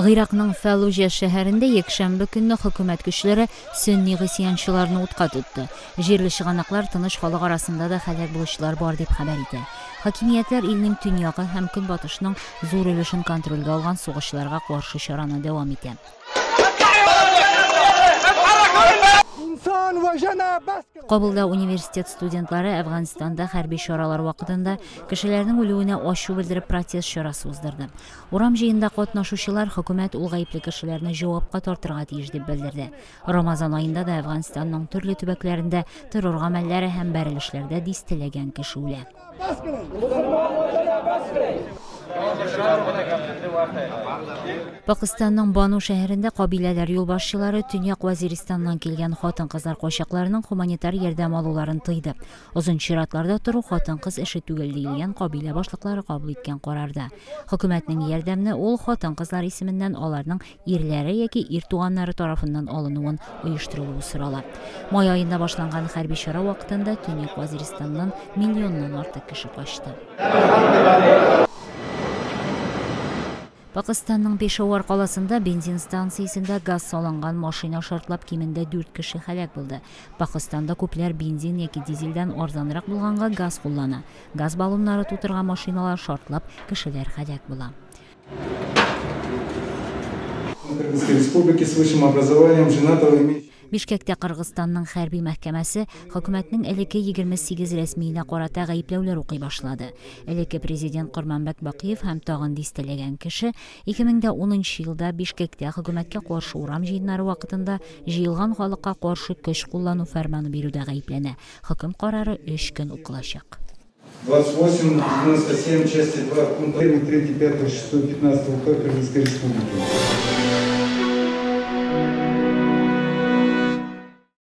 Гыйракның Фаллужа шәһәрендә якшәмбе көнне хөкүмәт көчләре сөнни гысьянчыларны утка тотты. Җирле чыганаклар тыныч халык арасында да һәлак булучылар бар дип хәбәр итә. Хакимиятләр илнең төньягы һәм көнбатышның зур өлешен контрольгә алган сугышларга каршы чараны дәвам итә. Кабулда университет студентлары Әфганстанда хәрби чаралар вакытында кешеләрнең үлүенә ачу белдереп протест чарасы уздырды. Урам җыенда катнашучылар хөкүмәт ул гаепле кешеләрне җавапка тартырга тиеш дип белдерде. Рамазан аенда да Әфганстанның төрле төбәкләрендә террор гамәлләре һәм бәрелешләрдә дистәләгән кеше үлә. Пакистанның Бану шәһәрендә кабиләләр юлбашчылары Төньяк Вазиристаннан килгән хатын-кызлар кайчакларының гуманитар ярдәм алуларын тыйды. Озын чиратларда тору хатын-кыз эше түгел диелгән кабилә башлыклары кабул иткән карарда. Хөкүмәтнең ярдәмне ул хатын-кызлар исеменнән аларның ирләре яки ир туганнары тарафыннан алынуын оештырылуы сорала. Май аенда башланган хәрби чара вакытында Төньяк Вазиристаннан миллионнан артык кеше качты. Пакистанның Пешавар каласында бензин станциясендә газ салынган машина шартлап кимендә 4 кеше һәлак булды. Пакистанда күпләр бензин яки дизельдән арзанрак булганга газ куллана. Газ баллоннары тутырган машиналар шартлап, кешеләр һәлак була. Бишкектә Кыргызстанның хәрби мәхкәмәсе хөкүмәтнең элекке 28 рәсмиенә карата гаепләүләр укый башлады. Элекке президент Курманбек Бакиев һәм тагын дистәләгән кеше 2010 елда Бишкектә хөкүмәткә каршы урам җыеннары вакытында җыелган халыкка каршы көч куллану фәрманы бирүдә гаепләнә. Хөкем карары 3 көн укылачак. 28.97 части 2 пункта 3, 5, 6, 15 УК Кыргызской Республики.